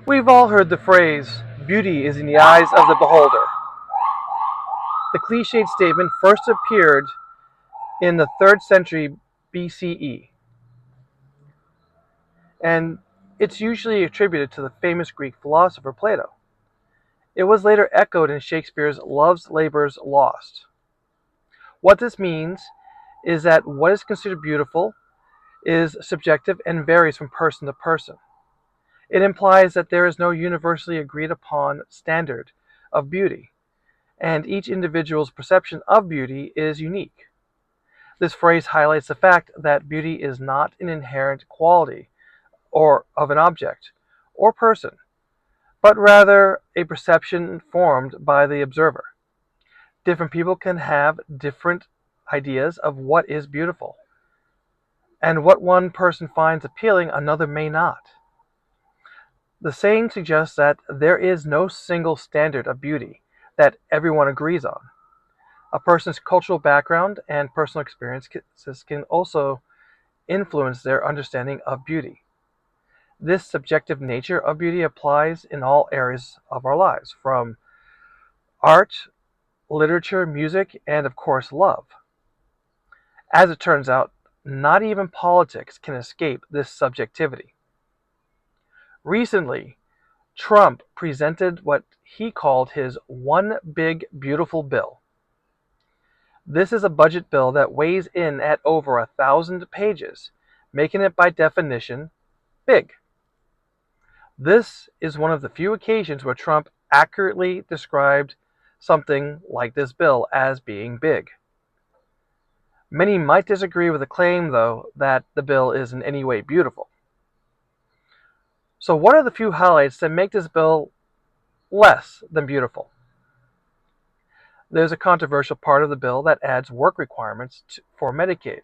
We've all heard the phrase, beauty is in the eyes of the beholder. The cliched statement first appeared in the 3rd century BCE, and it's usually attributed to the famous Greek philosopher Plato. It was later echoed in Shakespeare's Love's Labour's Lost. What this means is that what is considered beautiful is subjective and varies from person to person. It implies that there is no universally agreed upon standard of beauty, and each individual's perception of beauty is unique. This phrase highlights the fact that beauty is not an inherent quality or of an object or person, but rather a perception formed by the observer. Different people can have different ideas of what is beautiful, and what one person finds appealing, another may not. The saying suggests that there is no single standard of beauty that everyone agrees on. A person's cultural background and personal experiences can also influence their understanding of beauty. This subjective nature of beauty applies in all areas of our lives, from art, literature, music, and of course love. As it turns out, not even politics can escape this subjectivity. Recently, Trump presented what he called his One Big Beautiful Bill. This is a budget bill that weighs in at over 1,000 pages, making it by definition big. This is one of the few occasions where Trump accurately described something like this bill as being big. Many might disagree with the claim, though, that the bill is in any way beautiful. So, what are the few highlights that make this bill less than beautiful? There's a controversial part of the bill that adds work requirements for Medicaid.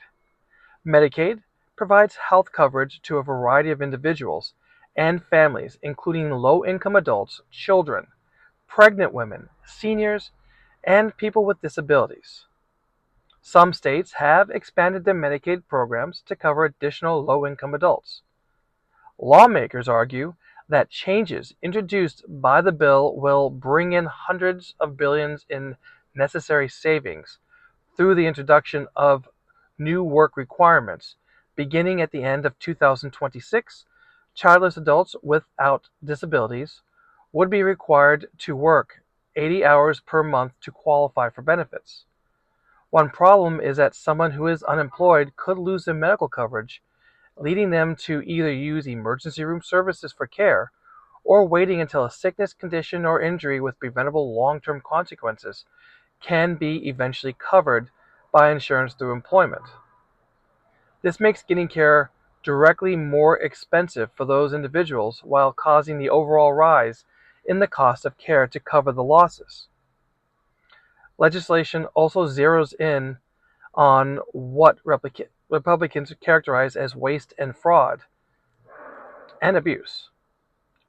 Medicaid provides health coverage to a variety of individuals and families, including low-income adults, children, pregnant women, seniors, and people with disabilities. Some states have expanded their Medicaid programs to cover additional low-income adults. Lawmakers argue that changes introduced by the bill will bring in hundreds of billions in necessary savings through the introduction of new work requirements. Beginning at the end of 2026, childless adults without disabilities would be required to work 80 hours per month to qualify for benefits. One problem is that someone who is unemployed could lose their medical coverage, leading them to either use emergency room services for care or waiting until a sickness, condition, or injury with preventable long-term consequences can be eventually covered by insurance through employment. This makes getting care directly more expensive for those individuals while causing the overall rise in the cost of care to cover the losses. Legislation also zeroes in on what Republicans characterize as waste and fraud and abuse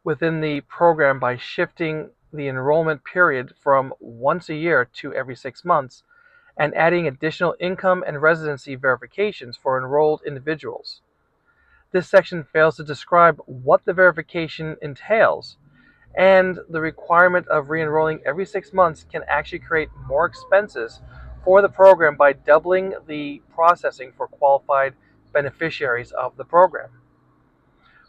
within the program by shifting the enrollment period from once a year to every 6 months and adding additional income and residency verifications for enrolled individuals. This section fails to describe what the verification entails, and the requirement of re-enrolling every 6 months can actually create more expenses for the program by doubling the processing for qualified beneficiaries of the program.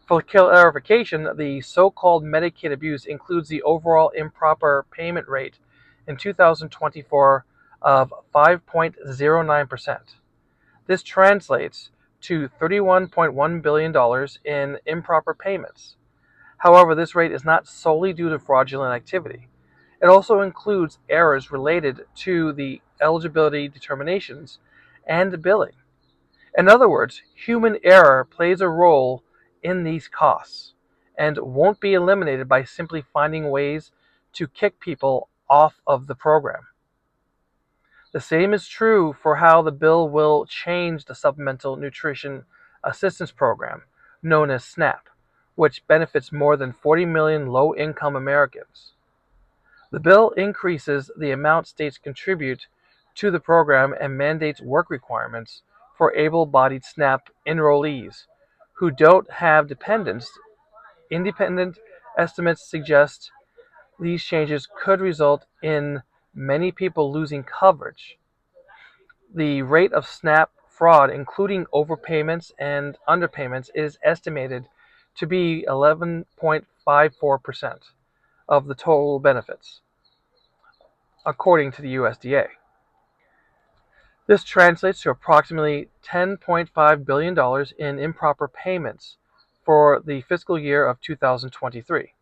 For clarification, the so-called Medicaid abuse includes the overall improper payment rate in 2024 of 5.09%. This translates to $31.1 billion in improper payments. However, this rate is not solely due to fraudulent activity. It also includes errors related to the eligibility determinations and billing. In other words, human error plays a role in these costs and won't be eliminated by simply finding ways to kick people off of the program. The same is true for how the bill will change the Supplemental Nutrition Assistance Program, known as SNAP, which benefits more than 40 million low-income Americans. The bill increases the amount states contribute to the program and mandates work requirements for able-bodied SNAP enrollees who don't have dependents, independent Estimates suggest these changes could result in many people losing coverage. The rate of SNAP fraud, including overpayments and underpayments, is estimated to be 11.54% of the total benefits, according to the USDA. This translates to approximately $10.5 billion in improper payments for the fiscal year of 2023.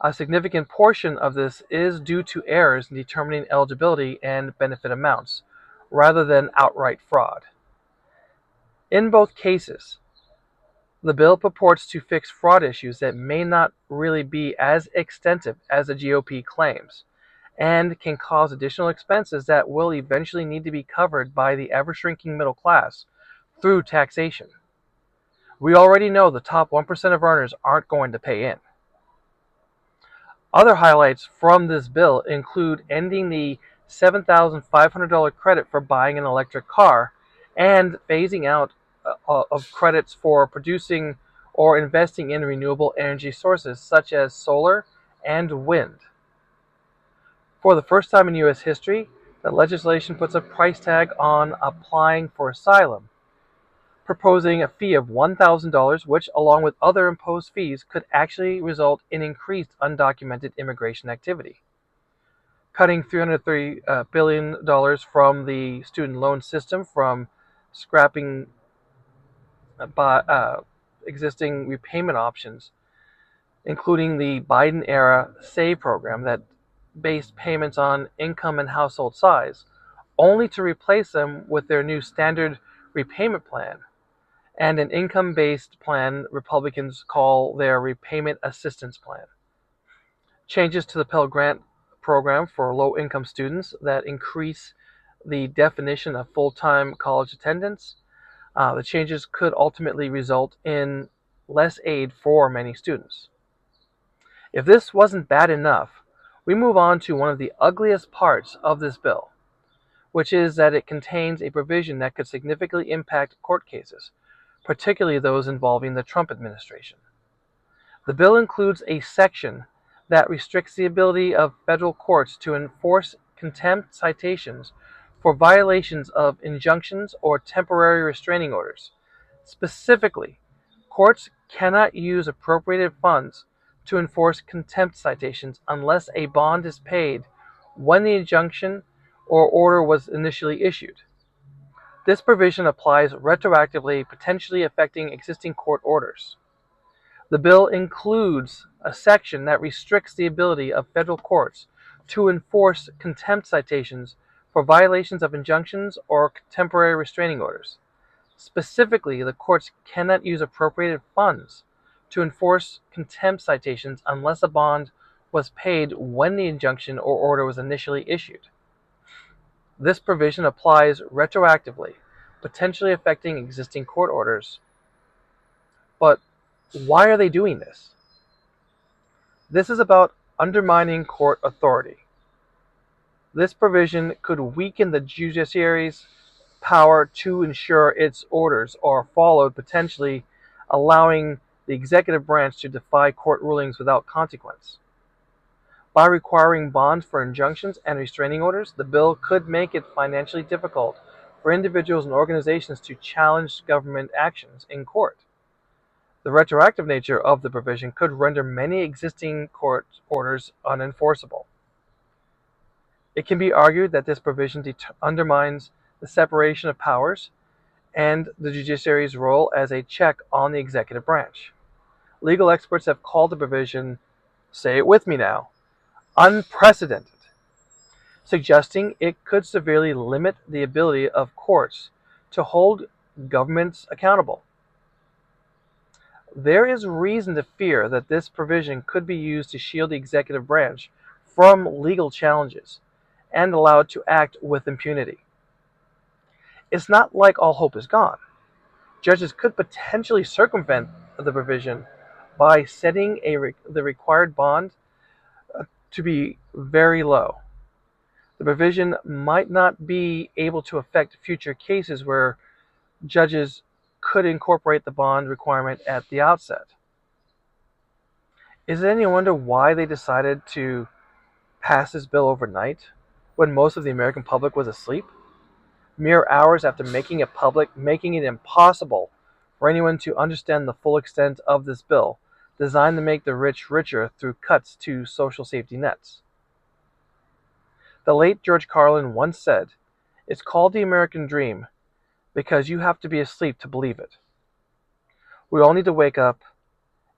A significant portion of this is due to errors in determining eligibility and benefit amounts, rather than outright fraud. In both cases, the bill purports to fix fraud issues that may not really be as extensive as the GOP claims, and can cause additional expenses that will eventually need to be covered by the ever-shrinking middle class through taxation. We already know the top 1% of earners aren't going to pay in. Other highlights from this bill include ending the $7,500 credit for buying an electric car and phasing out of credits for producing or investing in renewable energy sources such as solar and wind. For the first time in U.S. history, the legislation puts a price tag on applying for asylum, proposing a fee of $1,000, which, along with other imposed fees, could actually result in increased undocumented immigration activity. Cutting $330 billion from the student loan system, from scrapping existing repayment options, including the Biden-era SAVE program that based payments on income and household size, only to replace them with their new standard repayment plan and an income-based plan Republicans call their repayment assistance plan. Changes to the Pell Grant program for low-income students that increase the definition of full-time college attendance. The changes could ultimately result in less aid for many students. If this wasn't bad enough, we move on to one of the ugliest parts of this bill, which is that it contains a provision that could significantly impact court cases, particularly those involving the Trump administration. The bill includes a section that restricts the ability of federal courts to enforce contempt citations for violations of injunctions or temporary restraining orders. Specifically, courts cannot use appropriated funds to enforce contempt citations unless a bond is paid when the injunction or order was initially issued. This provision applies retroactively, potentially affecting existing court orders. The bill includes a section that restricts the ability of federal courts to enforce contempt citations for violations of injunctions or temporary restraining orders. Specifically, the courts cannot use appropriated funds to enforce contempt citations unless a bond was paid when the injunction or order was initially issued. This provision applies retroactively, potentially affecting existing court orders. But why are they doing this? This is about undermining court authority. This provision could weaken the judiciary's power to ensure its orders are followed, potentially allowing the executive branch to defy court rulings without consequence. By requiring bonds for injunctions and restraining orders, the bill could make it financially difficult for individuals and organizations to challenge government actions in court. The retroactive nature of the provision could render many existing court orders unenforceable. It can be argued that this provision undermines the separation of powers and the judiciary's role as a check on the executive branch. Legal experts have called the provision, say it with me now, unprecedented, suggesting it could severely limit the ability of courts to hold governments accountable. There is reason to fear that this provision could be used to shield the executive branch from legal challenges and allow it to act with impunity. It's not like all hope is gone. Judges could potentially circumvent the provision by setting the required bond to be very low. The provision might not be able to affect future cases where judges could incorporate the bond requirement at the outset. Is it any wonder why they decided to pass this bill overnight when most of the American public was asleep? Mere hours after making it public, making it impossible for anyone to understand the full extent of this bill, designed to make the rich richer through cuts to social safety nets. The late George Carlin once said, "It's called the American dream because you have to be asleep to believe it." We all need to wake up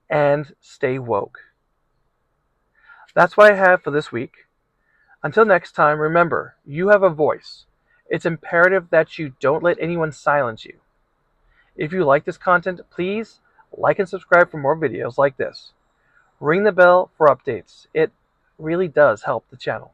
and stay woke. That's what I have for this week. Until next time, remember, you have a voice. It's imperative that you don't let anyone silence you. If you like this content, please like and subscribe for more videos like this. Ring the bell for updates. It really does help the channel.